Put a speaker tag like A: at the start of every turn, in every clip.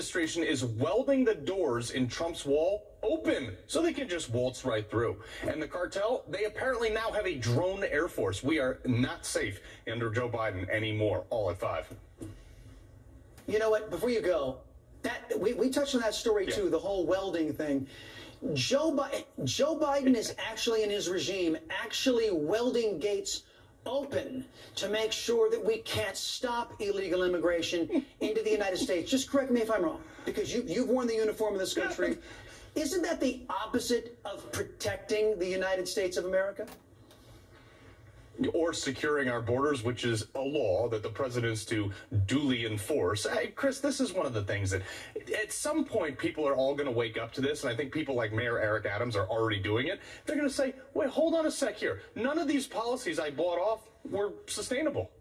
A: administration is welding the doors in Trump's wall open so they can just waltz right through. And the cartel, they apparently now have a drone air force. We are not safe under Joe Biden anymore. All at 5.
B: You know what? Before you go, we touched on that story too, the whole welding thing. Joe Biden is actually, in his regime, actually welding gates open to make sure that we can't stop illegal immigration into the United States. Just correct me if I'm wrong, because you've worn the uniform of this country. Isn't that the opposite of protecting the United States of America?
A: Or securing our borders, which is a law that the president's to duly enforce. Hey, Chris, this is one of the things that at some point people are all going to wake up to this, and I think people like Mayor Eric Adams are already doing it. They're going to say, wait, hold on a sec here. None of these policies I bought off were sustainable.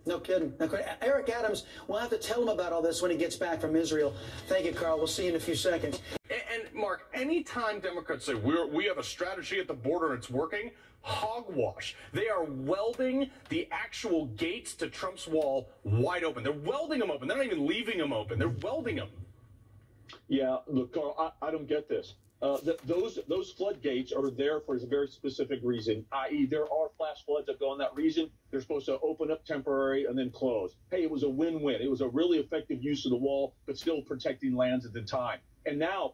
B: No kidding. Eric Adams, we'll have to tell him about all this when he gets back from Israel. Thank you, Carl. We'll see you in a few seconds.
A: And Mark, anytime Democrats say we have a strategy at the border and it's working, hogwash. They are welding the actual gates to Trump's wall wide open. They're welding them open. They're not even leaving them open. They're welding them.
C: Yeah, look, Carl, I don't get this. Those floodgates are there for a very specific reason, i.e. there are flash floods that go in that region. They're supposed to open up temporary and then close. Hey, it was a win-win. It was a really effective use of the wall, but still protecting lands at the time. And now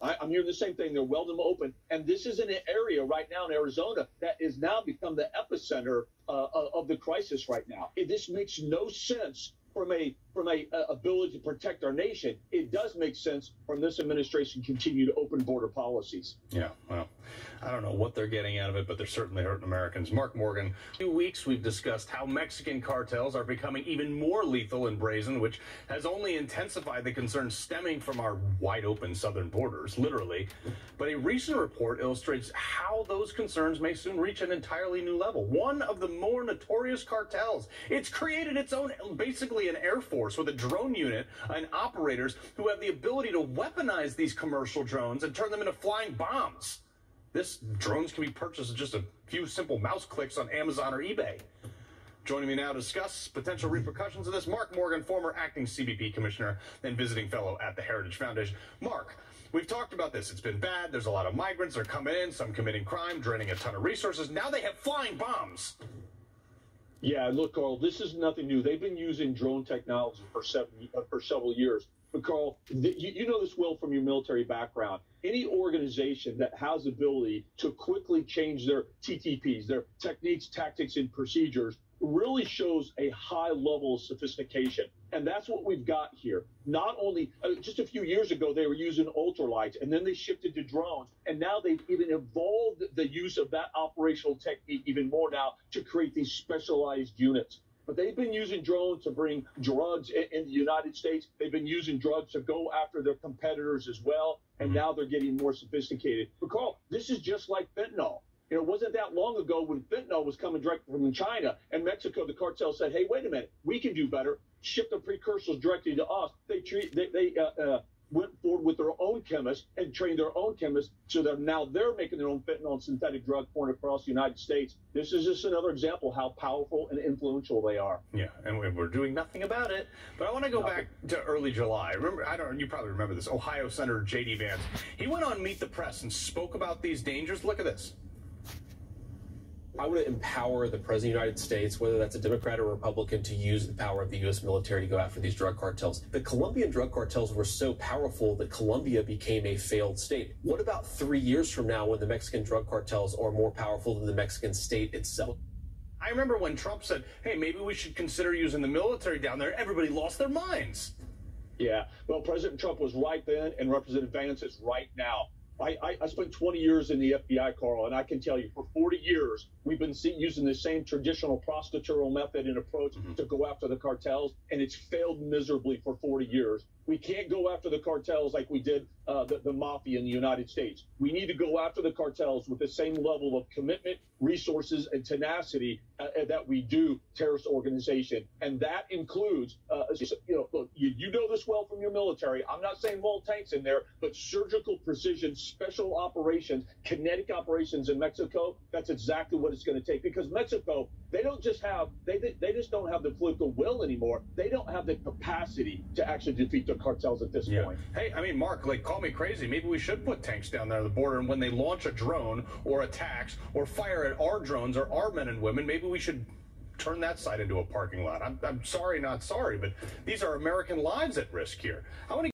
C: I'm hearing the same thing. They're welding them open. And this is in an area right now in Arizona that is now become the epicenter of the crisis right now. This makes no sense from a ability to protect our nation. It does make sense from this administration continue to open border policies.
A: Yeah, well, I don't know what they're getting out of it, but they're certainly hurting Americans. Mark Morgan, in 2 weeks we've discussed how Mexican cartels are becoming even more lethal and brazen, which has only intensified the concerns stemming from our wide open southern borders, literally. But a recent report illustrates how those concerns may soon reach an entirely new level. One of the more notorious cartels, it's created its own, basically an air force with a drone unit and operators who have the ability to weaponize these commercial drones and turn them into flying bombs. This drones can be purchased with just a few simple mouse clicks on Amazon or eBay. Joining me now to discuss potential repercussions of this, Mark Morgan, former acting CBP commissioner and visiting fellow at the Heritage Foundation. Mark, we've talked about this. It's been bad. There's a lot of migrants. They're coming in, some committing crime, draining a ton of resources. Now they have flying bombs.
C: Yeah, look, Carl, this is nothing new. They've been using drone technology for several years. But, Carl, you know this well from your military background. Any organization that has the ability to quickly change their TTPs, their techniques, tactics, and procedures, really shows a high level of sophistication. And that's what we've got here. Not only just a few years ago, they were using ultralights, and then they shifted to drones. And now they've even evolved the use of that operational technique even more now to create these specialized units. But they've been using drones to bring drugs in the United States. They've been using drugs to go after their competitors as well. And now they're getting more sophisticated. But Carl, this is just like fentanyl. You know, it wasn't that long ago when fentanyl was coming directly from China and Mexico, the cartel said, hey, wait a minute, we can do better. Ship the precursors directly to us. They went forward with their own chemists and trained their own chemists so that now they're making their own fentanyl and synthetic drug pouring across the United States. This is just another example of how powerful and influential they are.
A: Yeah, and we're doing nothing about it. But I want to go back to early July. Remember, you probably remember this, Ohio Senator J.D. Vance. He went on Meet the Press and spoke about these dangers. Look at this.
D: I want to empower the President of the United States, whether that's a Democrat or Republican, to use the power of the U.S. military to go after these drug cartels. The Colombian drug cartels were so powerful that Colombia became a failed state. What about 3 years from now when the Mexican drug cartels are more powerful than the Mexican state itself?
A: I remember when Trump said, hey, maybe we should consider using the military down there. Everybody lost their minds.
C: Yeah, well, President Trump was right then, and Representative Vance is right now. I spent 20 years in the FBI, Carl, and I can tell you for 40 years, we've been using the same traditional prosecutorial method and approach to go after the cartels, and it's failed miserably for 40 years. We can't go after the cartels like we did the mafia in the United States. We need to go after the cartels with the same level of commitment, resources, and tenacity that we do terrorist organization. And that includes, look, you know this well from your military. I'm not saying more tanks in there, but surgical precision, special operations, kinetic operations in Mexico. That's exactly what it's going to take, because Mexico, they just don't have the political will anymore. They don't have the capacity to actually defeat the cartels at this point.
A: Hey, I mean, Mark, like, call me crazy. Maybe we should put tanks down there at the border, and when they launch a drone or attacks or fire at our drones or our men and women, maybe we should turn that site into a parking lot. I'm sorry, not sorry, but these are American lives at risk here. I want to